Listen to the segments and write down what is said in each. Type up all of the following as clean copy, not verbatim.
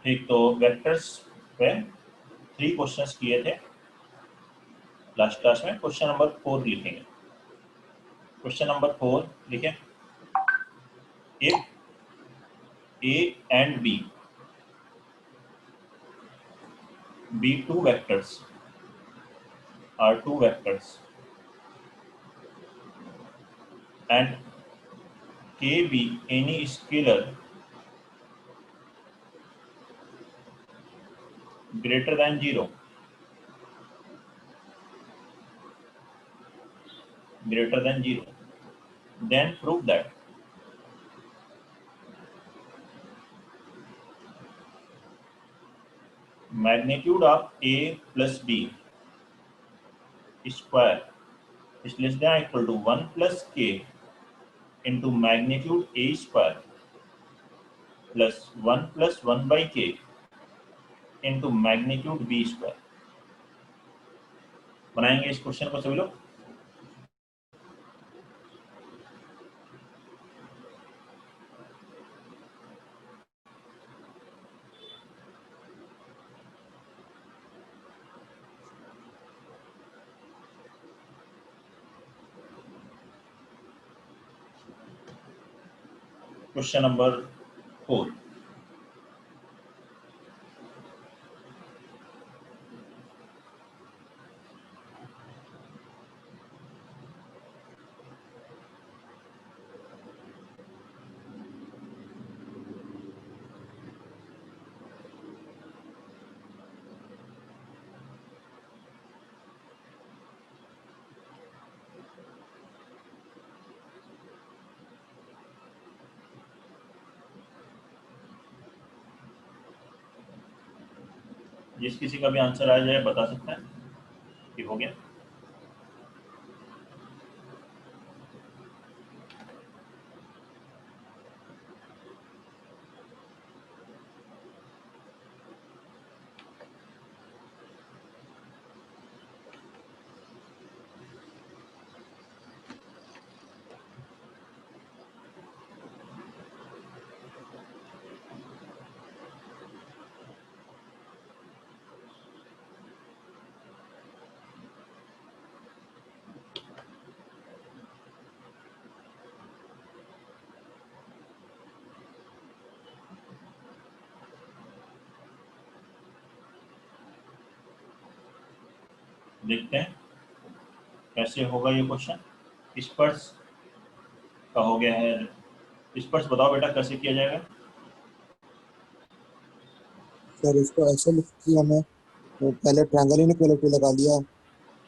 एक तो वेक्टर्स पे 3 क्वेश्चंस किए थे लास्ट क्लास में। क्वेश्चन नंबर 4 लिखेंगे। क्वेश्चन नंबर 4 लिखें। If A and B be two vectors are two vectors and K be any scalar greater than 0, then prove that magnitude of A plus B square is less than or equal to 1 plus K into magnitude A square plus 1 plus 1 by K into magnitude B square। बनाएंगे इस question को सभी लोग। Question number 4। जिस किसी का भी answer आ जाए बता सकते हैं कि हो गया। देखते हैं कैसे होगा ये क्वेश्चन। स्पर्श का हो गया है। स्पर्श बताओ बेटा कैसे किया जाएगा। सर इसको ऐसे लिख दिया मैं, तो पहले ट्रायंगल इनइक्वालिटी लगा लिया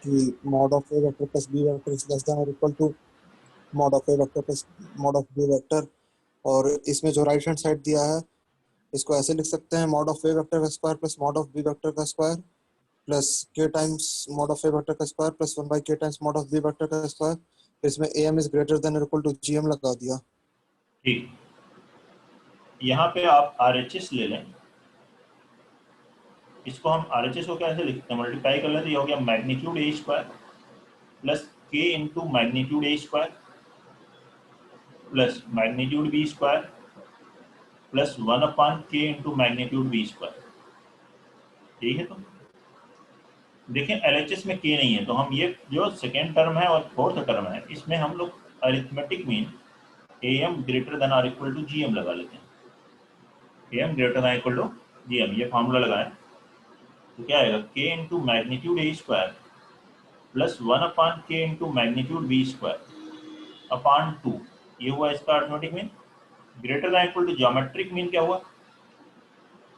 कि mod of a vector plus b vector is less than और equal to mod of a vector plus mod of b vector. और इसमें जो राइट हैंड साइड दिया है इसको ऐसे लिख सकते हैं mod of a वेक्टर का square plus mod of b vector का square plus k times mod of a vector का square plus 1 by k times mod of b vector का स्क्वायर। इसमें am इज ग्रेटर देन और equal to gm लगा दिया। ठीक, यहाँ पे आप RHS ले लें। इसको हम RHS को कैसे लिखते हैं, मल्टीप्लाई कर लेते। ये हो गया मैग्नीट्यूड ए square plus k into magnitude ए square plus magnitude B square plus 1/k into magnitude B square. ठीक है, तो देखें LHS में k नहीं है, तो हम ये जो सेकेंड टर्म है और फोर्थ टर्म है इसमें हम लोग arithmetic mean am greater than और इक्वल टू gm लगा लेते हैं। am greater than equal to gm, ये फार्मूला लगाएं तो क्या आएगा, k इंटू मैग्नीट्यूड ए square plus 1/k into magnitude B square upon 2। ये हुआ इसका arithmetic mean. Greater than equal to geometric mean क्या हुआ,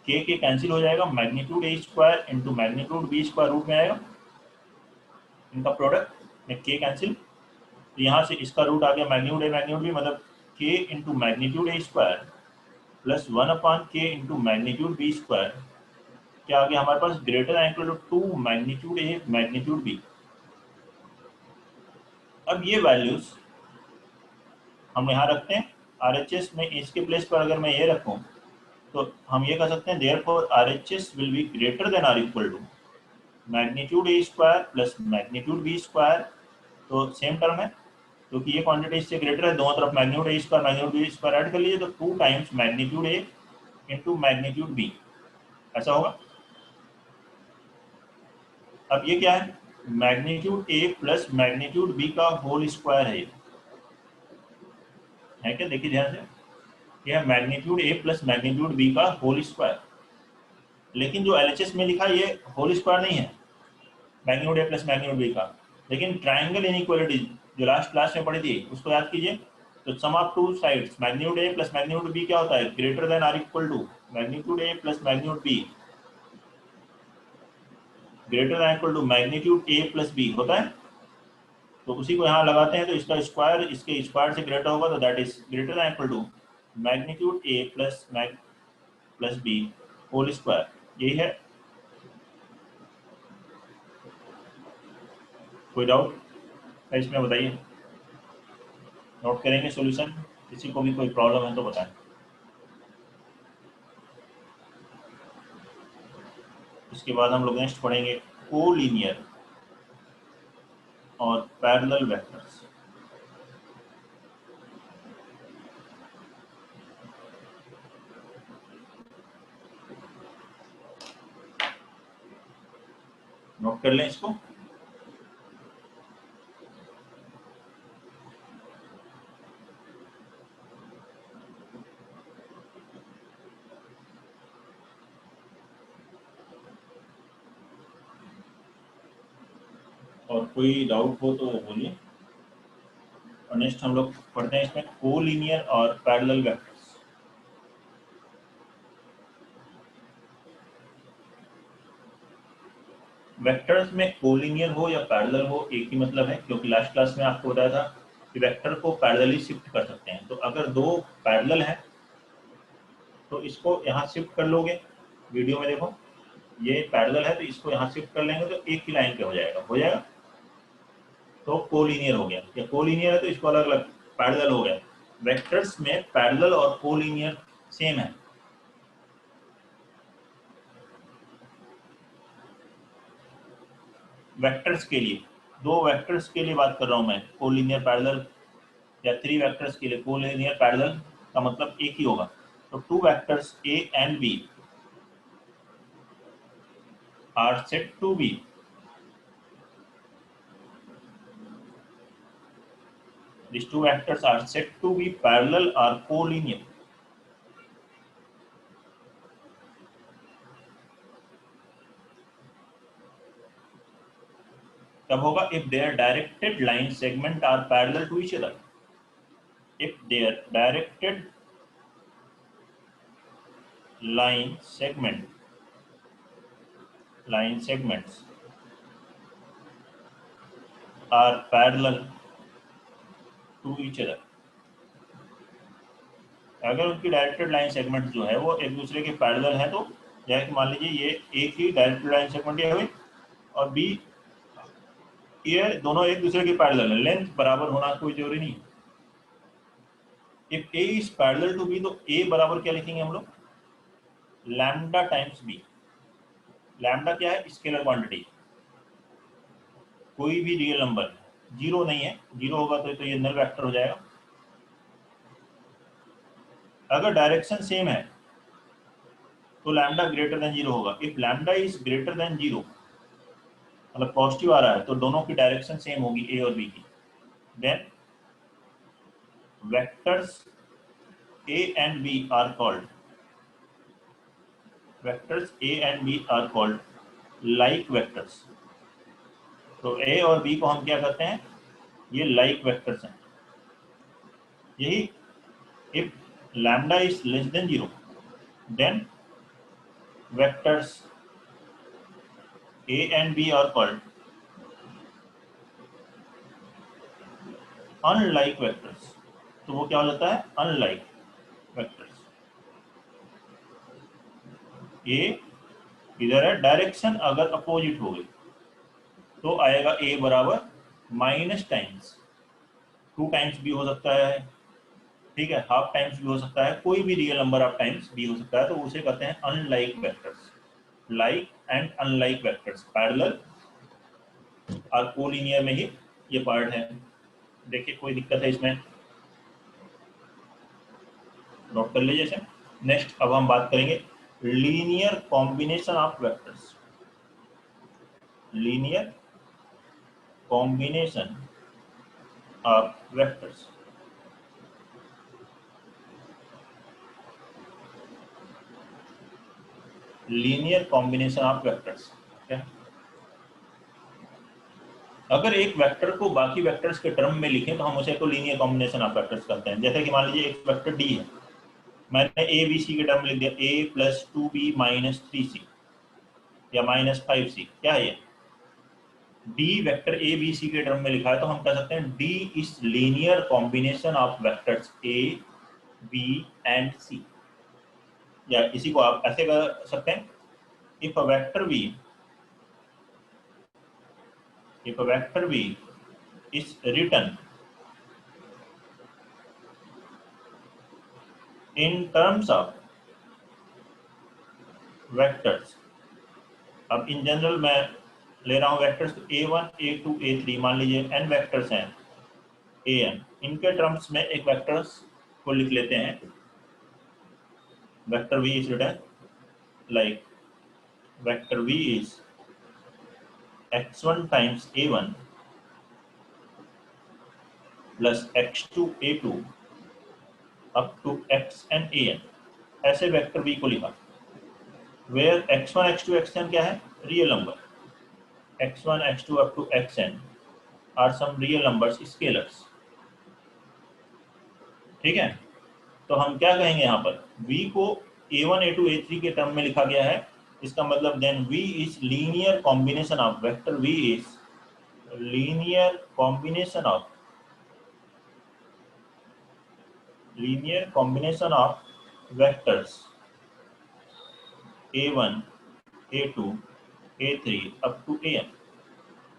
k के कैंसिल हो जाएगा, मैग्नीट्यूड ए square into magnitude B square root में आएगा, इनका प्रोडक्ट में k कैंसिल, तो यहाँ से इसका रूट आ गया मैग्नीट्यूड ए मैग्नीट्यूड बी, मतलब k इंटू मैग्नीट्यूड ए square plus 1/k into magnitude B square. क्या आ गया हमारे पास, greater than equal to 2 magnitude A magnitude B. अब ये वैल्यूज हम यहाँ रखते हैं RHS में। इसके प्लेस पर अगर मैं ये रखूँ तो हम ये कह सकते हैं therefore RHS will be greater than और equal to magnitude A square plus magnitude B square. तो सेम टर्म है क्योंकि ये क्वांटिटी इससे ग्रेटर है, दोनों तरफ मैग्नीट्यूड ए square magnitude B square add कर लीजिए तो 2 times magnitude a into magnitude b. ऐसा होगा। अब ये क्या है, मैग्नीट्यूड ए प्लस मैग्नीट्यूड बी का होल स्क्वायर है क्या? देखिए ध्यान से, यह मैग्नीट्यूड ए प्लस मैग्नीट्यूड बी का होल स्क्वायर, लेकिन जो एलएचएस में लिखा ये होल स्क्वायर नहीं है मैग्नीट्यूड ए प्लस मैग्नीट्यूड बी का, लेकिन ट्राइंगल इनइक्वालिटी जो लास्ट क्लास में पढ़ी थी उसको याद कीजिए। तो sum of two sides magnitude A plus magnitude b क्या होता है, greater than or equal to magnitude A plus magnitude b, greater than equal to magnitude A plus b होता है। तो उसी को यहाँ लगाते हैं, तो इसका स्क्वायर इसके स्क्वायर से ग्रेटर होगा, तो that is greater than equal to magnitude A plus B whole square. यही है, कोई डाउट है इसमें बताइए, नोट करेंगे सॉल्यूशन, किसी को भी कोई प्रॉब्लम है तो बताएं। इसके बाद हम लोग नेक्स्ट पढ़ेंगे कोलिनियर और पैरेलल वेक्टर्स। नोट कर लें इसको। और कोई डाउट हो तो बोलिए। और नेक्स्ट हम लोग पढ़ते हैं इसमें कोलिनियर और पैरेलल वेक्टर्स। वेक्टर्स में कोलिनियर हो या पैरेलल हो एक ही मतलब है, क्योंकि लास्ट क्लास में आपको बताया था कि वेक्टर को पैरेलली शिफ्ट कर सकते हैं। तो अगर दो पैरेलल है तो इसको यहाँ शिफ्ट कर लोगे, वीडियो में देखो ये पैरेलल है तो इसको यहाँ शिफ्ट कर लेंगे तो एक ही लाइन पे हो जाएगा, तो कोलिनियर हो गया। या कोलिनियर है तो इसको अलग अलग पैरेलल हो गया। वेक्टर्स में पैरेलल और कोलिनियर सेम है। वेक्टर्स के लिए, दो वेक्टर्स के लिए बात कर रहा हूं मैं, कोलिनियर पैरेलल, या थ्री वेक्टर्स के लिए कोलिनियर पैरेलल का मतलब एक ही होगा। तो two vectors A and B are set to be these two vectors are said to be parallel or collinear. कब होगा, if their directed line segment are parallel to each other, if their directed line segments are parallel to each other, अगर उनकी directed line segment जो है वो एक दूसरे के पैरेलल है, तो जैसे कि मान लीजिए ये एक ही डायरेक्टेड लाइन सेगमेंट ये हुई और बी, ये दोनों एक दूसरे के पैरेलल है, लेंथ बराबर होना कोई जरूरी नहीं। If A is parallel to B, तो ए बराबर क्या लिखेंगे हम लोग, लैम्डा टाइम्स बी। लैम्डा क्या है, स्केलर क्वांटिटी, कोई भी रियल नंबर, जीरो नहीं है, जीरो होगा तो ये नल वेक्टर हो जाएगा। अगर डायरेक्शन सेम है तो लैम्डा ग्रेटर देन जीरो होगा। If lambda is greater than zero, मतलब पॉजिटिव आ रहा है, तो दोनों की डायरेक्शन सेम होगी ए और बी की, then vectors A and B are called like vectors. तो ए और बी को हम क्या कहते हैं, ये लाइक वेक्टर्स हैं। यही if lambda is less than zero, then vectors A and B are called unlike vectors. तो वो क्या हो जाता है, अनलाइक वेक्टर्स। ये इधर है, डायरेक्शन अगर अपोजिट हो गई तो आएगा ए बराबर माइनस टाइम्स, टू टाइम्स भी हो सकता है, ठीक है, हाफ टाइम्स भी हो सकता है, कोई भी रियल नंबर ऑफ टाइम्स भी हो सकता है, तो उसे कहते हैं unlike vectors. Like and unlike vectors parallel और कोलिनियर में ही ये पार्ट है। देखिए कोई दिक्कत है इसमें, नोट कर लीजिए इसे। नेक्स्ट अब हम बात करेंगे linear combination of vectors, linear combination of vectors, linear combination of vectors. क्या अगर एक वेक्टर को बाकी वेक्टर्स के टर्म में लिखें तो हम उसे को लीनियर कॉम्बिनेशन ऑफ वेक्टर्स करते हैं। जैसे कि मान लीजिए एक वेक्टर डी है, मैंने ए बी सी के टर्म में लिख दिया, ए प्लस 2b माइनस 3c या माइनस 5c। क्या है ये? D vector A B C के टर्म में लिखा है, तो हम कह सकते हैं d is linear combination of vectors a B and c. या इसी को आप ऐसे कह सकते हैं, if a vector v is written in terms of vectors। अब इन जनरल मैं ले रहा हूं वेक्टर्स, तो a1 a2 a3 मान लीजिए n वेक्टर्स हैं an, इनके टर्म्स में एक वेक्टर्स को लिख लेते हैं। Vector v is written like vector v is x1 times a1 plus x2 a2 up to xn an। ऐसे वेक्टर v को लिखा, where x1 x2 xn क्या है? Real number. x1 x2 up to xn are some real numbers, scalars। ठीक है, तो हम क्या कहेंगे यहाँ पर, v को a1 a2 a3 के टर्म में लिखा गया है, इसका मतलब then v is linear combination of vector v is linear combination of vectors a1 a2 a3 up to an।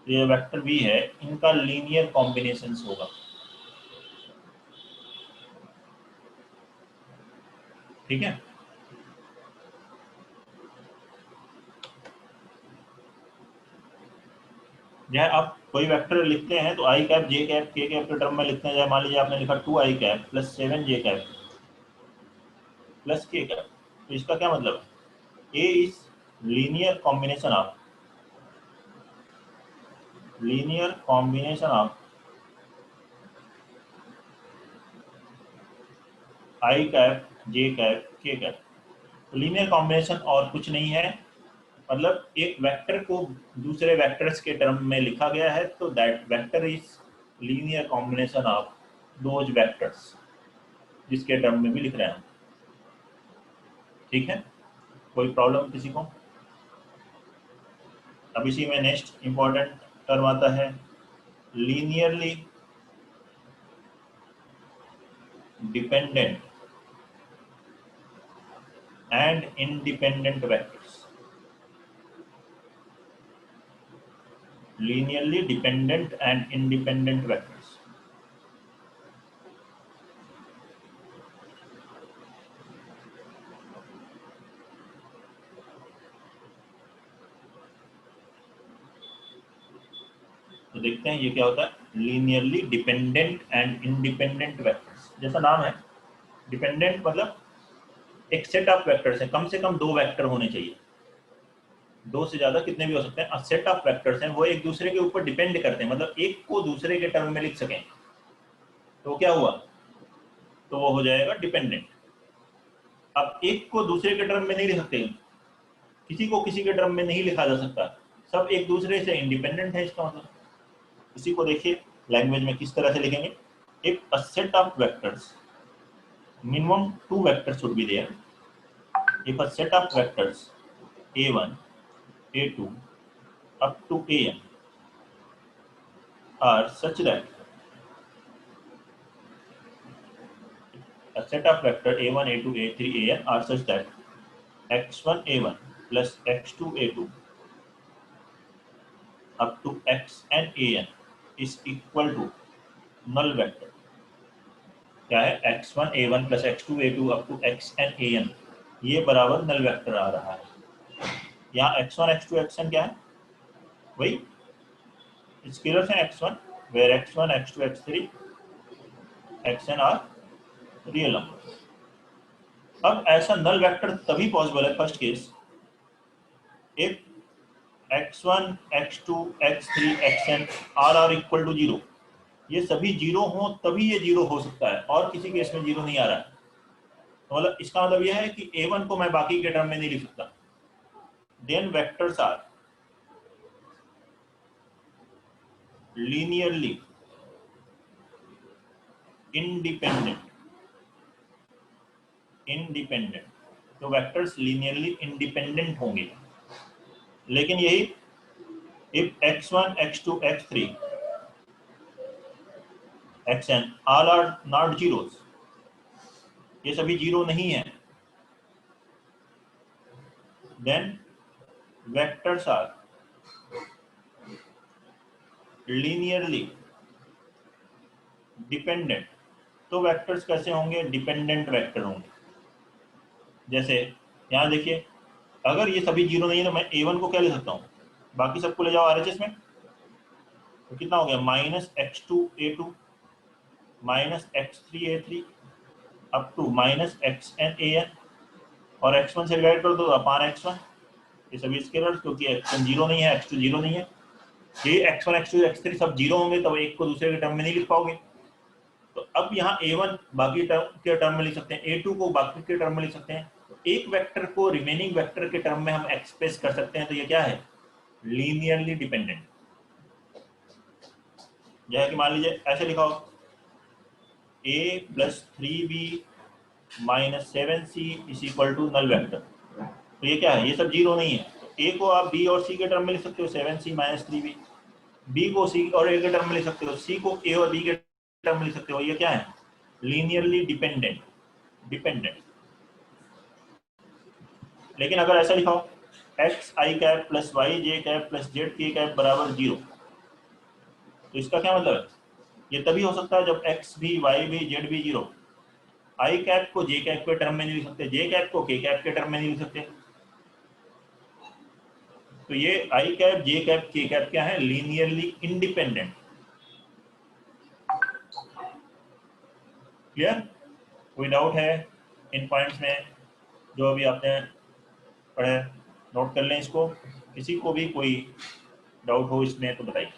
ये वेक्टर v है, इनका लीनियर कॉम्बिनेशन होगा। ठीक है, जहाँ आप कोई वेक्टर लिखते हैं तो i cap j cap k cap के टर्म में लिखते हैं। जैसे मान लीजिए आपने लिखा 2i cap plus 7j cap plus k cap, तो इसका क्या मतलब है? A is linear combination of i cap j cap k cap. तो लीनियर कॉम्बिनेशन और कुछ नहीं है, मतलब एक वेक्टर को दूसरे वेक्टर्स के टर्म में लिखा गया है, तो that vector is linear combination of those vectors जिसके टर्म में भी लिख रहे हैं। ठीक है, कोई प्रॉब्लम किसी को? अब इसी में नेक्स्ट इंपॉर्टेंट टर्म आता है linearly dependent and independent vectors. linearly dependent and independent vectors। तो देखते हैं ये क्या होता है, linearly dependent and independent vectors. जैसा नाम है, डिपेंडेंट मतलब एक सेट ऑफ वेक्टर्स है, कम से कम दो वेक्टर होने चाहिए, दो से ज्यादा कितने भी हो सकते हैं। सेट ऑफ वेक्टर्स हैं, वो एक दूसरे के ऊपर डिपेंड करते हैं, मतलब एक को दूसरे के टर्म में लिख सकें, तो क्या हुआ, तो वो हो जाएगा डिपेंडेंट। अब एक को दूसरे के टर्म में नहीं लिख सकते, किसी को किसी के टर्म में नहीं लिखा जा सकता, सब एक दूसरे से इंडिपेंडेंट है, इसका मतलब। इसी को देखिए लैंग्वेज में किस तरह से लिखेंगे, एक set of vectors, minimum 2 vectors should be there, if a set of vectors a1 a2 up to an are such that a set of vector a1 a2 a3 an are such that x1 a1 plus x2 a2 up to xn an is equal to null vector। क्या है, x1 a1 plus x2 a2 up to xn an, ये बराबर null vector आ रहा है। यहाँ x1 x2 xn क्या है, वही स्केलर्स हैं x1, where x1 x2 x3 xn are real numbers। अब ऐसा नल वेक्टर तभी पॉसिबल है, first case, if x1 x2 x3 xn are equal to 0, ये सभी जीरो हो तभी ये जीरो हो सकता है, और किसी केस में जीरो नहीं आ रहा है। तो मतलब इसका मतलब यह है कि a1 को मैं बाकी के टर्म में नहीं लिख सकता। Then vectors are linearly independent, तो वेक्टर्स लीनियरली इंडिपेंडेंट होंगे। लेकिन यही if x1 x2 x3 xn all are not zeros, ये सभी जीरो नहीं है, then vectors are linearly dependent. तो वेक्टर्स कैसे होंगे? डिपेंडेंट वेक्टर होंगे। जैसे यहाँ देखिए, अगर ये सभी जीरो नहीं है तो मैं a1 को क्या ले सकता हूँ, बाकी सबको ले जाओ आरएचएस में, तो कितना हो गया, -x2a2 -x3a3 up to -xnan, और x1 से डिवाइड कर दो अपान x1, ये सभी स्केलर्स, क्योंकि x1 जीरो नहीं है, x2 जीरो नहीं है, ये x1 x2 x3 सब जीरो होंगे, तब एक को दूसरे के टर्म में नहीं लिख पाओगे। तो अब यहाँ a1 बाकी के टर्म में लिख सकते हैं, a2 को बाकी के टर्म में लिख सकते हैं, तो एक वेक्टर को रिमेनिंग वेक्टर के टर्म में हम एक्सप्रेस कर सकते हैं। तो ये क्या है? Linearly dependent. जैसे कि मान लीजिए ऐसे लिखा हो, a + 3b - 7c is equal to null vector. तो ये क्या है? ये सब जीरो नहीं है, तो a को आप b और c के टर्म में लिख सकते हो 7c - 3b, b को c और a के टर्म में लिख सकते हो, c को a और b के टर्म में लिख सकते हो। ये क्या है? Linearly dependent. लेकिन अगर ऐसा लिखा हो xi cap + yj cap + zk cap बराबर 0, तो इसका क्या मतलब है? ये तभी हो सकता है जब x भी y भी z भी 0। i कैप को j कैप के टर्म में नहीं लिख सकते, j कैप को k कैप के टर्म में नहीं लिख सकते। तो ये i cap j cap k cap क्या है? Linearly independent. क्लियर? कोई डाउट है इन पॉइंट्स में जो अभी आपने पढ़े? नोट कर लें इसको, किसी को भी कोई डाउट हो इसमें तो बताइए।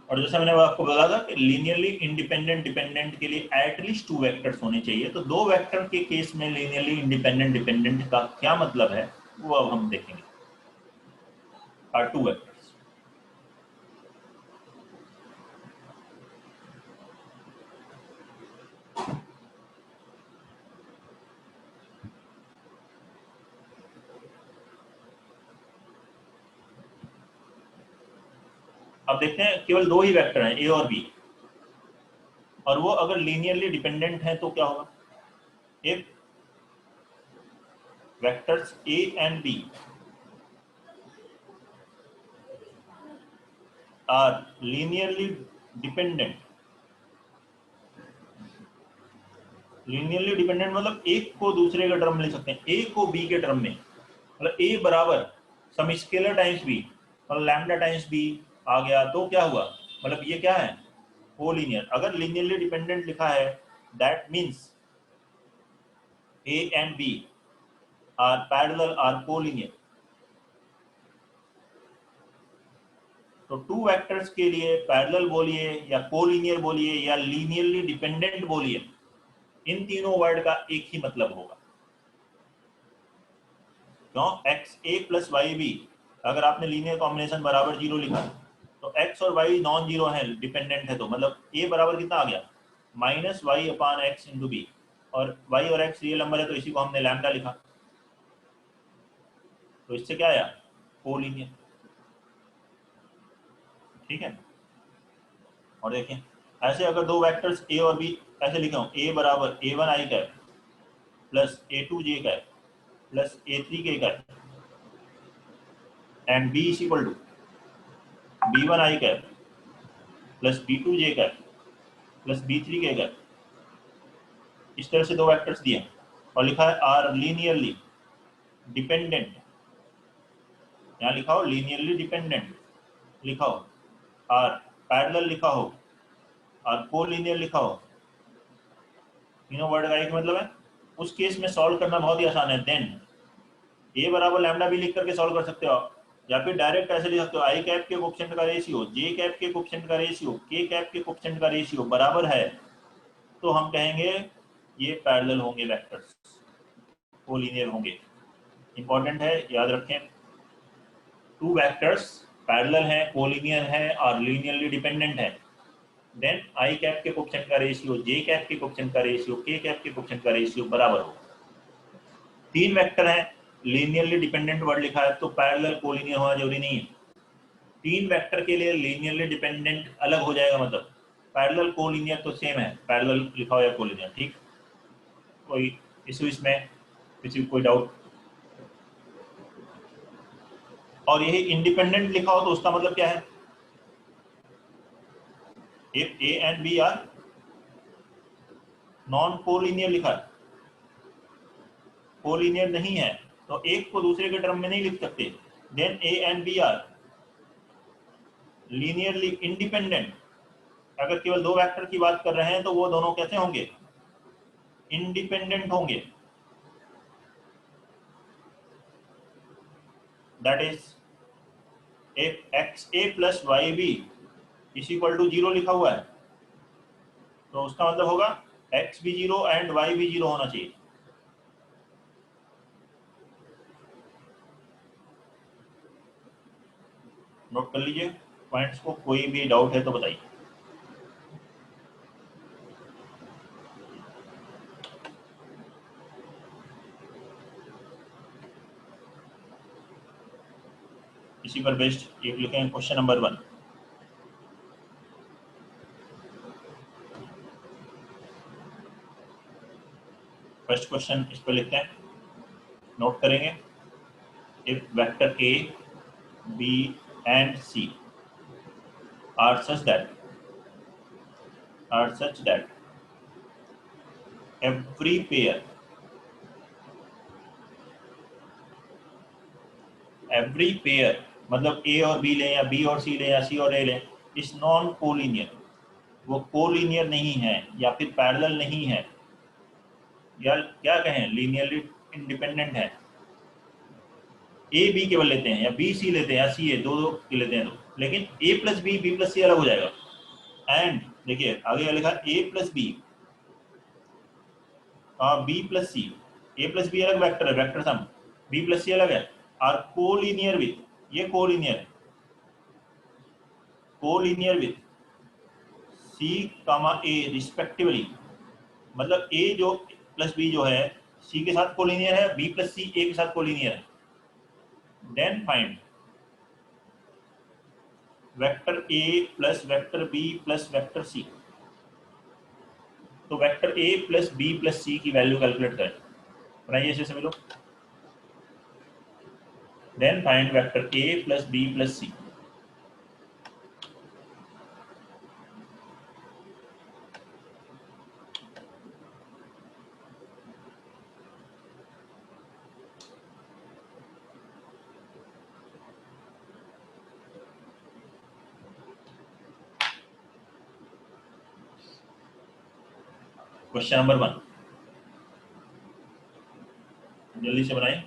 और जैसा मैंने आपको बताया था कि लीनियरली इंडिपेंडेंट डिपेंडेंट के लिए एटलीस्ट 2 वेक्टर्स होने चाहिए। तो 2 वेक्टर के केस में लीनियरली इंडिपेंडेंट डिपेंडेंट का क्या मतलब है वो अब हम देखेंगे। Are 2 vectors. अब देखते हैं, केवल 2 ही वेक्टर हैं, ए और बी, और वो अगर लीनियरली डिपेंडेंट है तो क्या होगा? If vectors A and B are linearly dependent, linearly dependent मतलब एक को दूसरे के टर्म में ले सकते हैं, ए को बी के टर्म में, मतलब ए बराबर सम स्केलर टाइम्स बी और लैम्डा टाइम्स बी आ गया, तो क्या हुआ? मतलब ये क्या है? कोलिनियर। अगर लीनियरली डिपेंडेंट लिखा है that means A and B are parallel or collinear. तो 2 वेक्टर्स के लिए पैरेलल बोलिए या कोलिनियर बोलिए या लीनियरली डिपेंडेंट बोलिए, इन तीनों वर्ड का एक ही मतलब होगा। क्यों? एक्स ए प्लस वाई बी, अगर आपने लीनियर कॉम्बिनेशन बराबर 0 लिखा तो x और y नॉन जीरो है, डिपेंडेंट है, तो मतलब a बराबर कितना आ गया? -y/x इंटू बी, और y और x रियल नंबर है तो इसी को हमने लैम्डा लिखा, तो इससे क्या आया? कोलिनियर। ठीक है। और देखें, ऐसे अगर 2 वेक्टर्स a और b ऐसे लिखे हो, a बराबर a1 i cap plus a2 j cap plus a3 k cap and b is equal to b1 i cap plus b2 j cap plus b3 k cap, इस तरह से 2 vectors दिए और लिखा है आर लीनियरली डिपेंडेंट। यहाँ लिखा हो लीनियरली डिपेंडेंट, लिखा हो आर पैरेलल लिखा हो और कोलिनियर लिखा हो, तीनों वर्ड का एक मतलब है, उस केस में सॉल्व करना बहुत ही आसान है। देन ए बराबर लैम्डा भी लिख करके सॉल्व कर सकते हो, या फिर डायरेक्ट ऐसे लिख सकते हो, आई कैप के कोएफिशिएंट का रेशियो, जे कैप के कोएफिशिएंट का रेशियो, के कैप के कोएफिशिएंट का रेशियो बराबर है, तो हम कहेंगे ये पैरेलल होंगे वेक्टर्स, कोलिनियर होंगे। इंपॉर्टेंट है, याद रखें। टू वेक्टर्स पैरेलल हैं, कोलिनियर हैं और लीनियरली डिपेंडेंट है, देन आई कैप के कोएफिशिएंट का रेशियो, जे कैप के कोएफिशिएंट का रेशियो, के कैप के कोएफिशिएंट का रेशियो बराबर हो। तीन वेक्टर हैं, लीनियरली डिपेंडेंट वर्ड लिखा है, तो पैरेलल कोलिनियर होना जरूरी नहीं है। तीन वेक्टर के लिए लीनियरली डिपेंडेंट अलग हो जाएगा, मतलब पैरेलल कोलिनियर तो सेम है, पैरेलल लिखा हो या कोलिनियर, ठीक। कोई इशू इसमें, किसी कोई डाउट? और यही इंडिपेंडेंट लिखा हो तो उसका मतलब क्या है? If A and B are non collinear लिखा है, कोलिनियर नहीं है तो एक को दूसरे के टर्म में नहीं लिख सकते। Then A and B are linearly independent, अगर केवल दो वेक्टर की बात कर रहे हैं तो वो दोनों कैसे होंगे? इंडिपेंडेंट होंगे। That is if xa plus Y B is equal to 0 लिखा हुआ है तो उसका मतलब होगा x भी 0 एंड y भी 0 होना चाहिए। नोट कर लीजिए पॉइंट्स को, कोई भी डाउट है तो बताइए। इसी पर बेस्ड एक लिखें क्वेश्चन नंबर 1। फर्स्ट क्वेश्चन इस पर लिखते हैं, नोट करेंगे। If vector A B and C are such that every pair मतलब ए और बी लें या बी और सी लें या सी और ए लें, इस नॉन कोलिनियर, वो कोलिनियर नहीं है या फिर पैरेलल नहीं है, या क्या कहें लीनियरली इंडिपेंडेंट है। ए बी केवल लेते हैं या बी सी लेते हैं या सी ए, दो लेते हैं तो, लेकिन A plus B B plus C अलग हो जाएगा। एंड देखिए आगे लिखा A plus B B plus C, A plus B अलग वेक्टर है, vector sum, B plus C अलग है, और कोलिनियर विथ, ये कोलिनियर है, collinear with C comma A respectively, मतलब ए जो प्लस बी जो है सी के साथ कोलिनियर है, बी प्लस सी ए के साथ कोलिनियर है। Then find vector a plus vector b plus vector c, तो vector a plus b plus c की वैल्यू कैलकुलेट करें, बनाइए इसे सभी लोग। Then find vector a plus b plus c. Question number 1 जल्दी से बनाएं।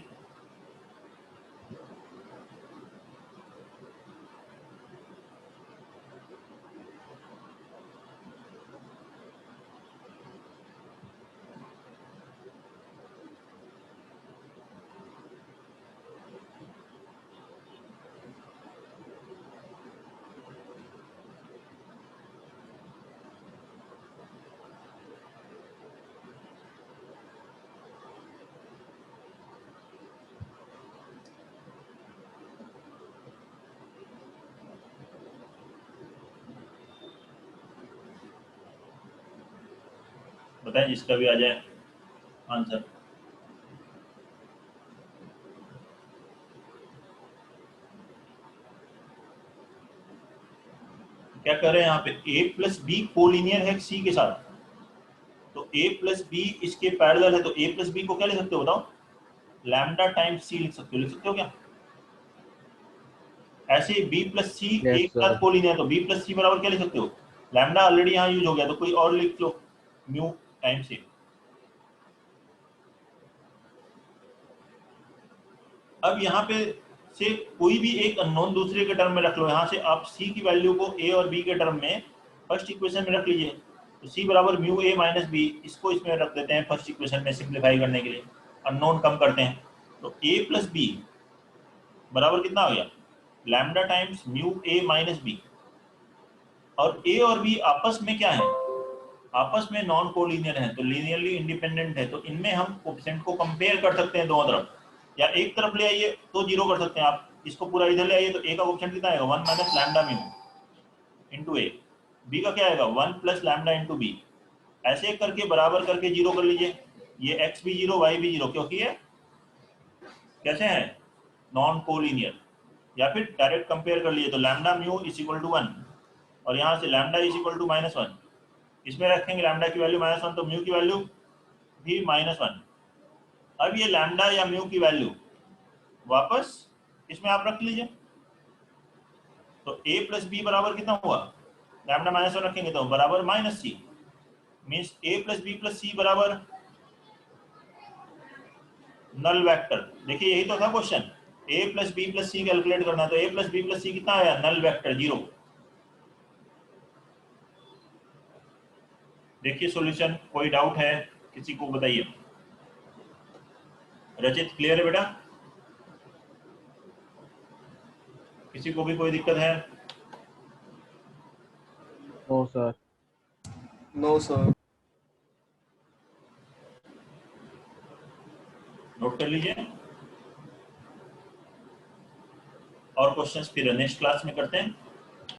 बताएं जिसका भी आ जाए आंसर। क्या कर रहे हैं यहाँ पे, ए प्लस बी कोलिनियर है सी के साथ, तो ए प्लस बी इसके पैरेलल है, तो ए प्लस बी को क्या लिख सकते हो बताओ? लैम्डा टाइम्स सी लिख सकते हो क्या? ऐसे बी प्लस सी Yes, एक साथ sir. कोलिनियर, तो बी प्लस सी बराबर क्या लिख सकते हो, लैम्डा ऑलरेडी यहाँ यूज हो गया तो कोई और लिख लो म्यू टाइम से। अब यहाँ पे से कोई भी एक अननोन दूसरे के टर्म में रख लो, यहाँ से आप सी की वैल्यू को ए और बी के टर्म में फर्स्ट इक्वेशन में रख लीजिए, तो सी बराबर म्यू ए माइनस बी, इसको इसमें रख देते हैं फर्स्ट इक्वेशन में सिंप्लीफाई करने के लिए, अननोन कम करते हैं, तो ए प्लस बी बराबर कितना हो गया, lambda times mu A minus B. और ए और बी आपस में क्या है, आपस में नॉन कोलिनियर है, तो लीनियरली इंडिपेंडेंट है, तो इनमें हम कोएफिशिएंट को कंपेयर कर सकते हैं दोनों तरफ, या एक तरफ ले आइए तो जीरो कर सकते हैं आप, इसको पूरा इधर ले आइए तो ए का कोएफिशिएंट कितना आएगा 1 माइनस लैम्डा म्यू इंटू ए, बी का क्या आएगा 1 प्लस लैम्डा इंटू बी, ऐसे करके बराबर करके जीरो कर लीजिए, ये एक्स भी जीरो वाई भी जीरो, क्योंकि ये कैसे है नॉन कोलिनियर। या फिर डायरेक्ट कंपेयर कर लिए तो lambda mu is equal to 1 और यहाँ से लैम्डा इज इक्वल टू -1, इसमें रखेंगे लैम्डा की वैल्यू -1 तो म्यू की वैल्यू भी -1। अब ये लैम्डा या म्यू की वैल्यू वापस इसमें आप रख लीजिए, तो a प्लस बी बराबर कितना हुआ, लैम्डा -1 रखेंगे तो बराबर minus c, means a plus b plus c बराबर नल वेक्टर। देखिए यही तो था question, a plus b plus c calculate करना है, तो a plus b plus c कितना आया, नल वेक्टर 0। देखिए सॉल्यूशन, कोई डाउट है किसी को बताइए। रचित क्लियर है बेटा, किसी को भी कोई दिक्कत है? No, sir. No sir. Note कर लीजिए, और क्वेश्चंस फिर नेक्स्ट क्लास में करते हैं।